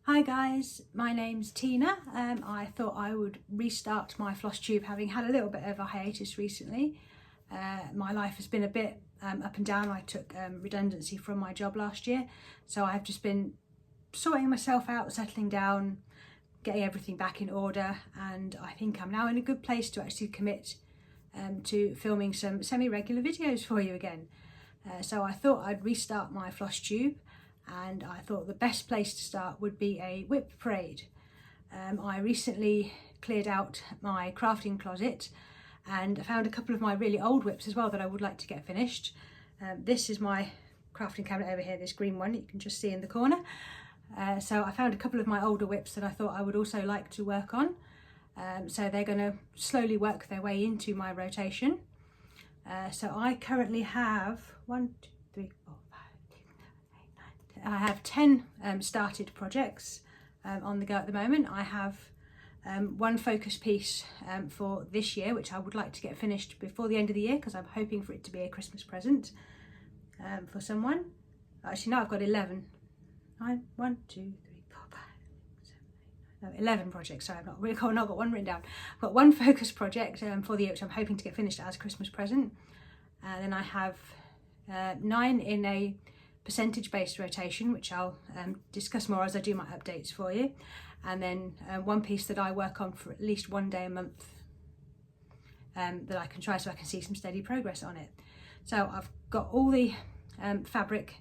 Hi guys, my name's Tina. I thought I would restart my Flosstube, having had a little bit of a hiatus recently. My life has been a bit up and down. I took redundancy from my job last year, so I've just been sorting myself out, settling down, getting everything back in order, and I think I'm now in a good place to actually commit to filming some semi-regular videos for you again. So I thought I'd restart my Flosstube, and I thought the best place to start would be a WIP Parade. I recently cleared out my crafting closet and found a couple of my really old WIPs as well that I would like to get finished. This is my crafting cabinet over here, this green one you can just see in the corner. So I found a couple of my older WIPs that I thought I would also like to work on. So they're going to slowly work their way into my rotation. So I currently have 10 started projects on the go at the moment. I have one focus piece for this year, which I would like to get finished before the end of the year, because I'm hoping for it to be a Christmas present for someone. Actually, no, I've got 11. 11 projects. Sorry, I've not got one written down. I've got one focus project for the year, which I'm hoping to get finished as a Christmas present. Then I have 9 in a percentage-based rotation, which I'll discuss more as I do my updates for you, and then one piece that I work on for at least one day a month that I can try, so I can see some steady progress on it. So I've got all the fabric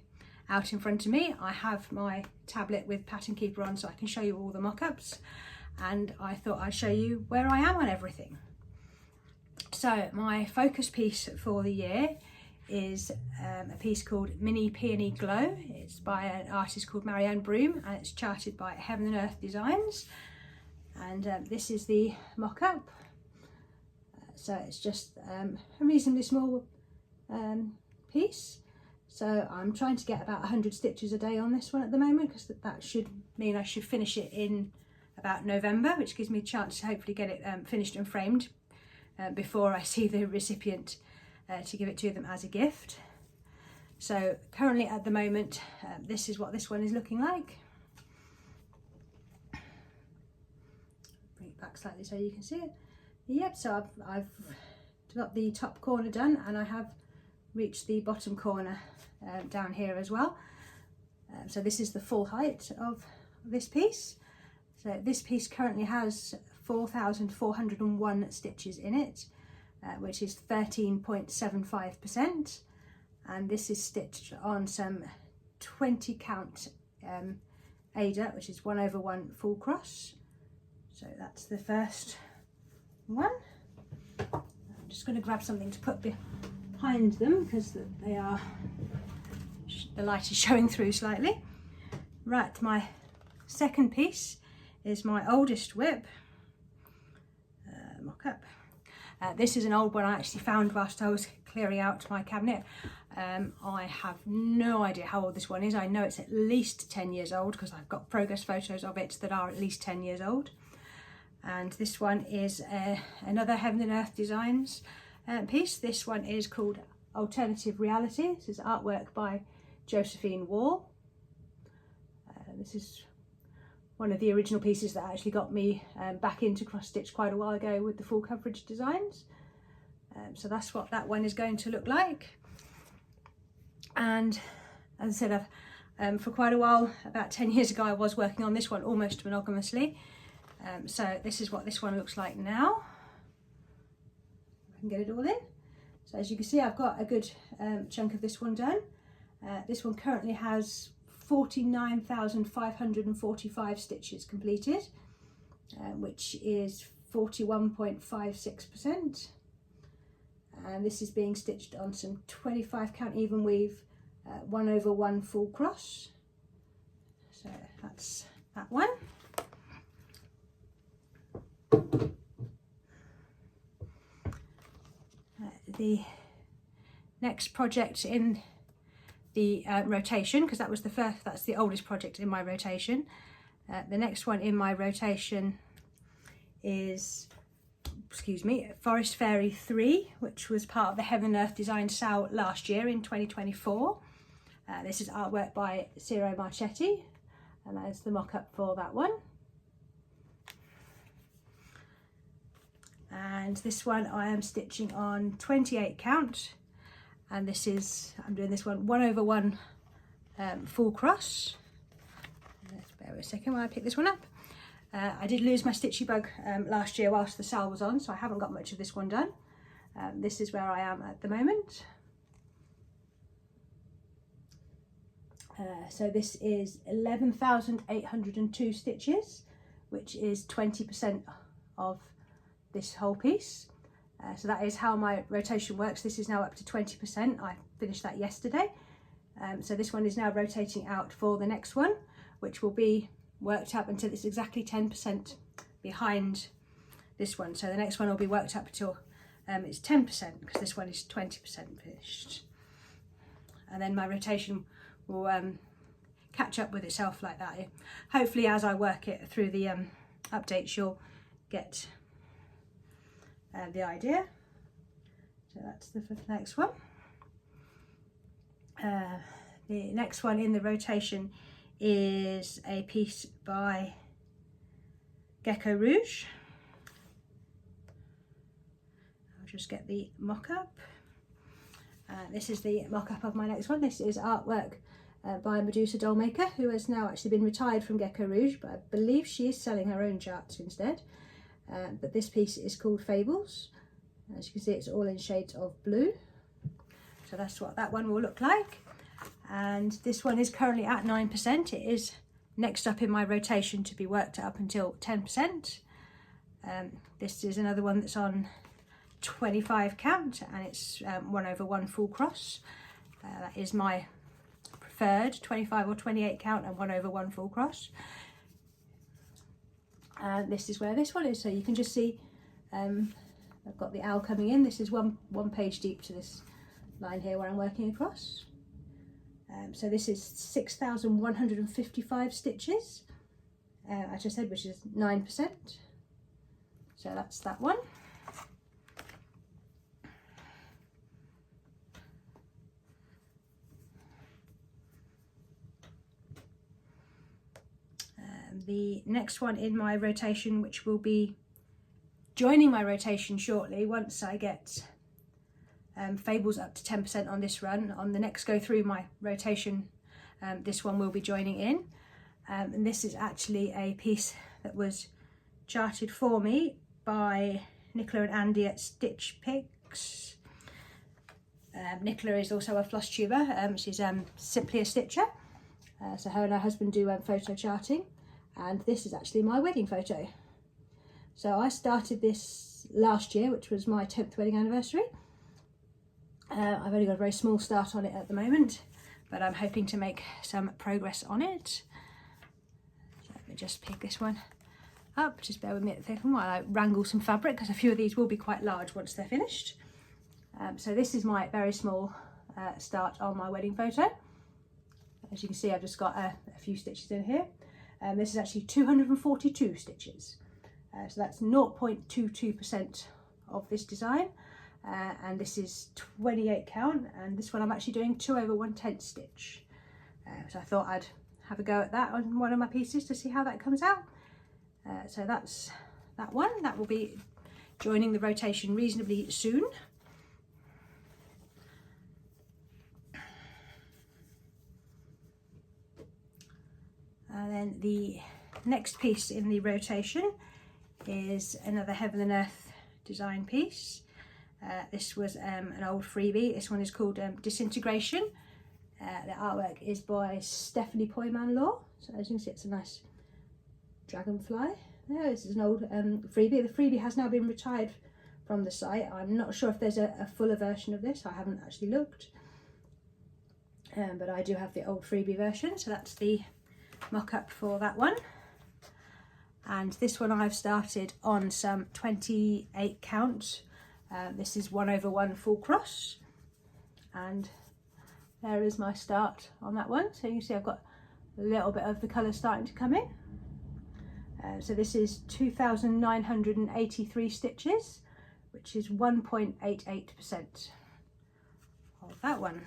out in front of me. I have my tablet with Pattern Keeper on, so I can show you all the mock-ups, and I thought I'd show you where I am on everything. So my focus piece for the year is a piece called Mini Peony Glow. It's by an artist called Marianne Broome, and it's charted by Heaven and Earth Designs, and this is the mock-up. So it's just a reasonably small piece, so I'm trying to get about 100 stitches a day on this one at the moment, because that should mean I should finish it in about November, which gives me a chance to hopefully get it finished and framed before I see the recipient to give it to them as a gift. So currently at the moment, this is what this one is looking like. Bring it back slightly so you can see it. Yep, so I've got the top corner done, and I have reached the bottom corner down here as well. So this is the full height of this piece. So this piece currently has 4,401 stitches in it, which is 13.75%, and this is stitched on some 20 count Aida, which is 1/1 full cross. So that's the first one. I'm just going to grab something to put behind them, because they are, the light is showing through slightly. Right, my second piece is my oldest WIP mock-up. This is an old one I actually found whilst I was clearing out my cabinet. I have no idea how old this one is. I know it's at least 10 years old, because I've got progress photos of it that are at least 10 years old. And this one is another Heaven and Earth Designs piece. This one is called Alternative Reality. This is artwork by Josephine Wall. This is one of the original pieces that actually got me back into cross stitch quite a while ago with the full coverage designs. So that's what that one is going to look like. And as I said, for quite a while, about 10 years ago, I was working on this one almost monogamously. So this is what this one looks like now. I can get it all in. So as you can see, I've got a good chunk of this one done. This one currently has 49,545 stitches completed, which is 41.56%, and this is being stitched on some 25 count even weave 1/1 full cross. So that's that one. The next project in the rotation, because that was the first, that's the oldest project in my rotation. The next one in my rotation is, Forest Fairy 3, which was part of the Heaven and Earth Design SAL last year in 2024. This is artwork by Ciro Marchetti, and that is the mock-up for that one. And this one I am stitching on 28 count, and this is, I'm doing this one 1/1 full cross. Let's bear with a second while I pick this one up. I did lose my stitchy bug last year whilst the sale was on, so I haven't got much of this one done. This is where I am at the moment. So this is 11,802 stitches, which is 20% of this whole piece. So that is how my rotation works. This is now up to 20%. I finished that yesterday. So this one is now rotating out for the next one, which will be worked up until it's exactly 10% behind this one. So the next one will be worked up until it's 10%, because this one is 20% finished. And then my rotation will catch up with itself like that. Hopefully as I work it through the updates, you'll get the idea. So that's the next one. The next one in the rotation is a piece by GeckoRouge. I'll just get the mock-up. This is the mock-up of my next one. This is artwork by Medussa Dollmaker, who has now actually been retired from GeckoRouge, but I believe she is selling her own charts instead. But this piece is called Fables. As you can see, it's all in shades of blue. So that's what that one will look like. And this one is currently at 9%. It is next up in my rotation to be worked up until 10%. This is another one that's on 25 count, and it's 1/1 full cross. That is my preferred, 25 or 28 count and 1/1 full cross. And this is where this one is. So you can just see I've got the owl coming in. This is one page deep to this line here where I'm working across. So this is 6,155 stitches, as I said, which is 9%. So that's that one. The next one in my rotation, which will be joining my rotation shortly once I get Fables up to 10% on this run. On the next go through my rotation, this one will be joining in. And this is actually a piece that was charted for me by Nicola and Andy at StitchPix. Nicola is also a Flosstuber. She's simply a stitcher. So her and her husband do photo charting. And this is actually my wedding photo. So I started this last year, which was my 10th wedding anniversary. I've only got a very small start on it at the moment, but I'm hoping to make some progress on it. So let me just pick this one up. Just bear with me a second while I wrangle some fabric, because a few of these will be quite large once they're finished. So this is my very small start on my wedding photo. As you can see, I've just got a few stitches in here. This is actually 242 stitches. So that's 0.22% of this design. And this is 28 count, and this one I'm actually doing 2/110 stitch. So I thought I'd have a go at that on one of my pieces to see how that comes out. So that's that one. That will be joining the rotation reasonably soon. And then the next piece in the rotation is another Heaven and Earth design piece. This was an old freebie. This one is called Disintegration. The artwork is by Stephanie Pui-Mun Law. So as you can see, it's a nice dragonfly. There, this is an old freebie. The freebie has now been retired from the site. I'm not sure if there's a fuller version of this. I haven't actually looked. But I do have the old freebie version. So that's the mock-up for that one. And this one I've started on some 28 count. This is 1/1 full cross, and there is my start on that one. So you see I've got a little bit of the colour starting to come in. So this is 2,983 stitches, which is 1.88% of that one.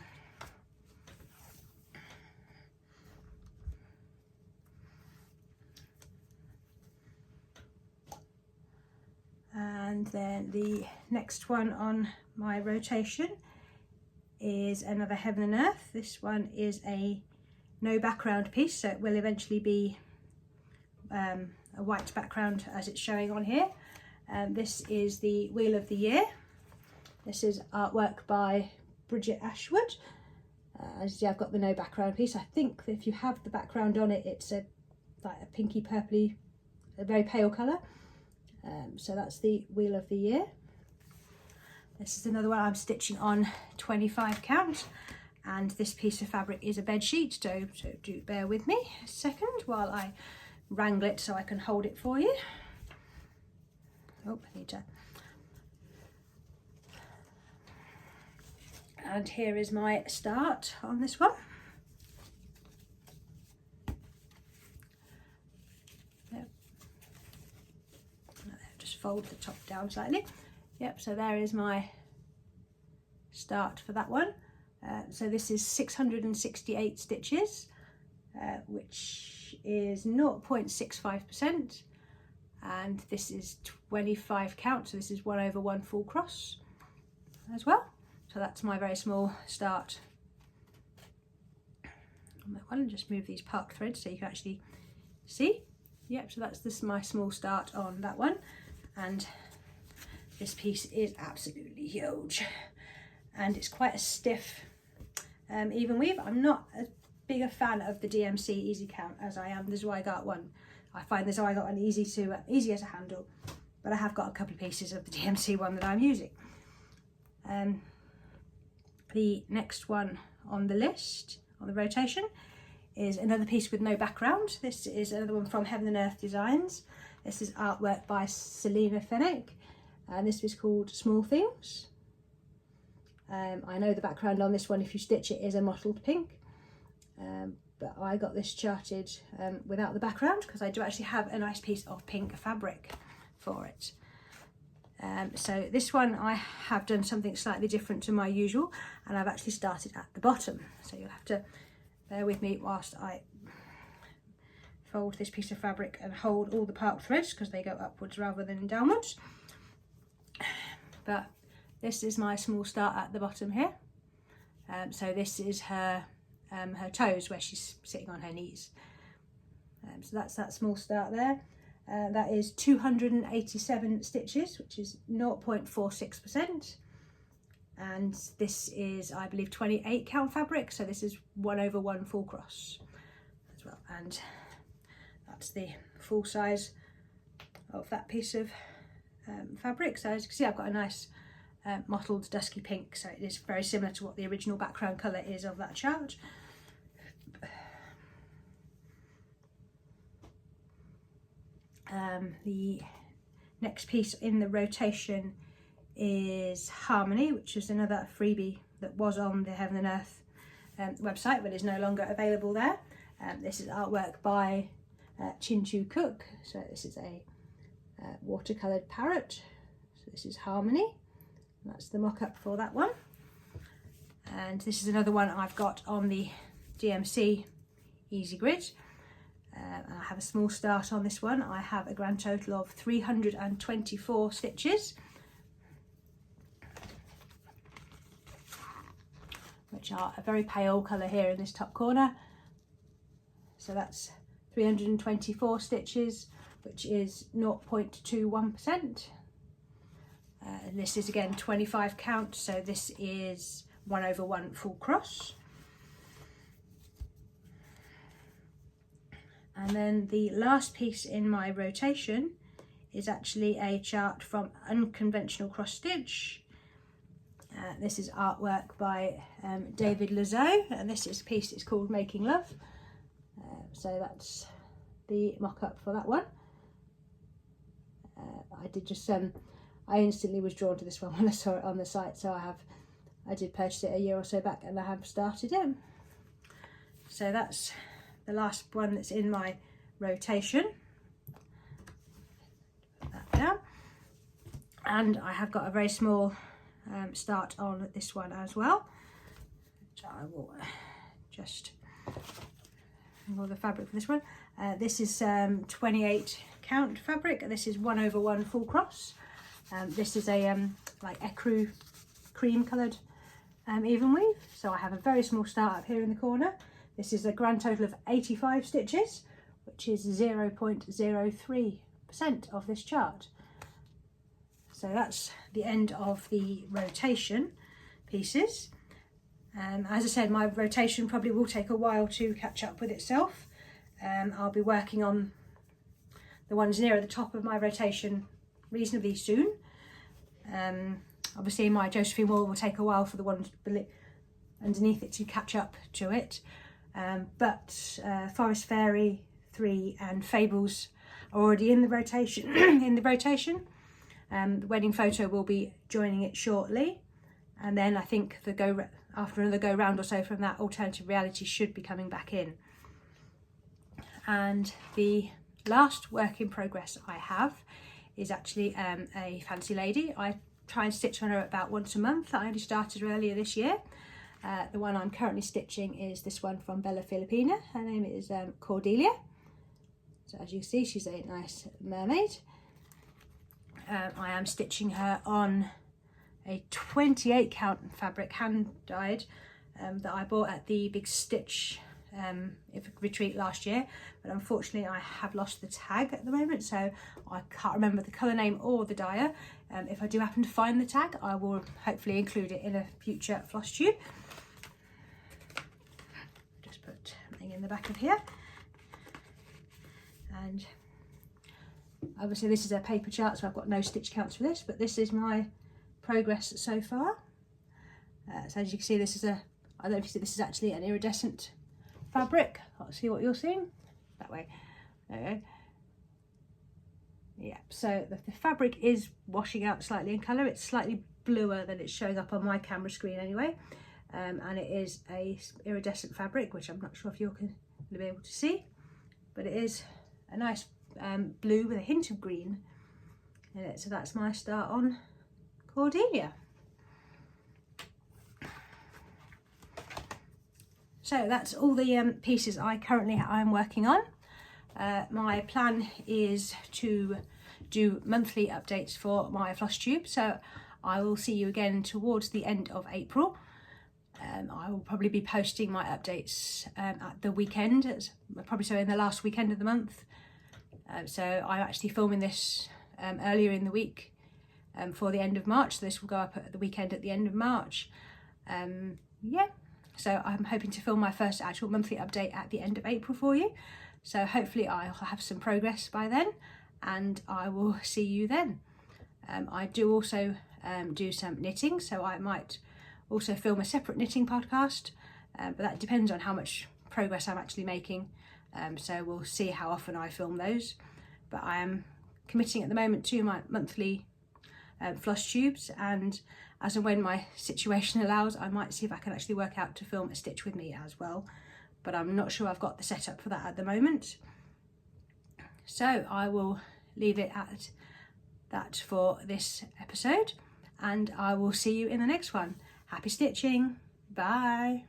then the next one on my rotation is another Heaven and Earth. This one is a no background piece, so it will eventually be a white background as it's showing on here. This is the Wheel of the Year. This is artwork by Brigid Ashwood. As you see, I've got the no background piece. I think that if you have the background on it, it's like a pinky purpley, a very pale colour. So that's the Wheel of the Year. This is another one I'm stitching on 25 count, and this piece of fabric is a bed sheet, so do bear with me a second while I wrangle it so I can hold it for you. Oh, I need to. And here is my start on this one. Yep. Just fold the top down slightly. Yep, so there is my start for that one. So this is 668 stitches, which is 0.65%, and this is 25 count, so this is 1/1 full cross as well. So that's my very small start on that one. Just move these park threads so you can actually see. Yep, so that's my small start on that one, and this piece is absolutely huge, and it's quite a stiff even weave. I'm not as big a fan of the DMC Easy Count as I am the Zweigart one. I find the Zweigart one easy as a handle, but I have got a couple of pieces of the DMC one that I'm using. The next one on the list, on the rotation, is another piece with no background. This is another one from Heaven and Earth Designs. This is artwork by Selina Fenech, and this is called Small Things. I know the background on this one, if you stitch it, is a mottled pink, but I got this charted without the background because I do actually have a nice piece of pink fabric for it. So this one I have done something slightly different to my usual, and I've actually started at the bottom, so you'll have to bear with me whilst I fold this piece of fabric and hold all the park threads because they go upwards rather than downwards. But this is my small start at the bottom here. So this is her toes where she's sitting on her knees. So that's that small start there. That is 287 stitches, which is 0.46%. And this is, I believe, 28 count fabric. So this is 1/1 full cross as well. And that's the full size of that piece of fabric. So as you can see, I've got a nice mottled dusky pink. So it is very similar to what the original background colour is of that chart. The next piece in the rotation is Harmony, which is another freebie that was on the Heaven and Earth website but is no longer available there. This is artwork by Ching-Chou Kuik. So this is a watercoloured parrot. So this is Harmony. And that's the mock-up for that one. And this is another one I've got on the DMC Easy Grid. I have a small start on this one. I have a grand total of 324 stitches, which are a very pale colour here in this top corner. So that's 324 stitches, which is 0.21%. This is again 25 count, so this is 1/1 full cross. And then the last piece in my rotation is actually a chart from Unconventional Cross Stitch. This is artwork by David Lozeau, and this piece is called Making Love. So that's the mock-up for that one. I instantly was drawn to this one when I saw it on the site, so I did purchase it a year or so back, and I have started it. So that's the last one that's in my rotation. Put that down. And I have got a very small start on this one as well, which I will just remove the fabric for this one. This is 28 count fabric. This is 1/1 full cross. This is a like ecru cream coloured even weave, so I have a very small start up here in the corner. This is a grand total of 85 stitches, which is 0.03% of this chart. So that's the end of the rotation pieces. As I said, my rotation probably will take a while to catch up with itself. I'll be working on the ones nearer the top of my rotation reasonably soon. Obviously my Josephine Wall will take a while for the ones underneath it to catch up to it. But Forest Fairy 3 and Fables are already in the rotation. The wedding photo will be joining it shortly, and then I think after another go round or so from that, alternative reality should be coming back in. And the last work in progress I have is actually a fancy lady. I try and stitch on her about once a month. I only started earlier this year. The one I'm currently stitching is this one from Filipina. Her name is Cordelia. So as you see, she's a nice mermaid. I am stitching her on a 28 count fabric, hand dyed, that I bought at the Big Stitch retreat last year, but unfortunately I have lost the tag at the moment, so I can't remember the colour name or the dyer. If I do happen to find the tag, I will hopefully include it in a future Flosstube. Just put something in the back of here, and obviously this is a paper chart, so I've got no stitch counts for this, but this is my progress so far. So as you can see, this is I don't know if you see, this is actually an iridescent fabric. I'll see what you're seeing that way. There we go. Yeah, so the fabric is washing out slightly in colour. It's slightly bluer than it's showing up on my camera screen anyway, and it is a iridescent fabric, which I'm not sure if you're going to be able to see, but it is a nice blue with a hint of green in it. So that's my start on Cordelia. So that's all the pieces I am working on. My plan is to do monthly updates for my Flosstube, so I will see you again towards the end of April. I will probably be posting my updates at the weekend, probably so in the last weekend of the month. So I'm actually filming this earlier in the week for the end of March, so this will go up at the weekend at the end of March. Yeah. So I'm hoping to film my first actual monthly update at the end of April for you. So hopefully I'll have some progress by then, and I will see you then. I do also do some knitting, so I might also film a separate knitting podcast, but that depends on how much progress I'm actually making. So we'll see how often I film those. But I am committing at the moment to my monthly Flosstubes, and as and when my situation allows, I might see if I can actually work out to film a stitch with me as well, but I'm not sure I've got the setup for that at the moment. So I will leave it at that for this episode, and I will see you in the next one. Happy stitching. Bye.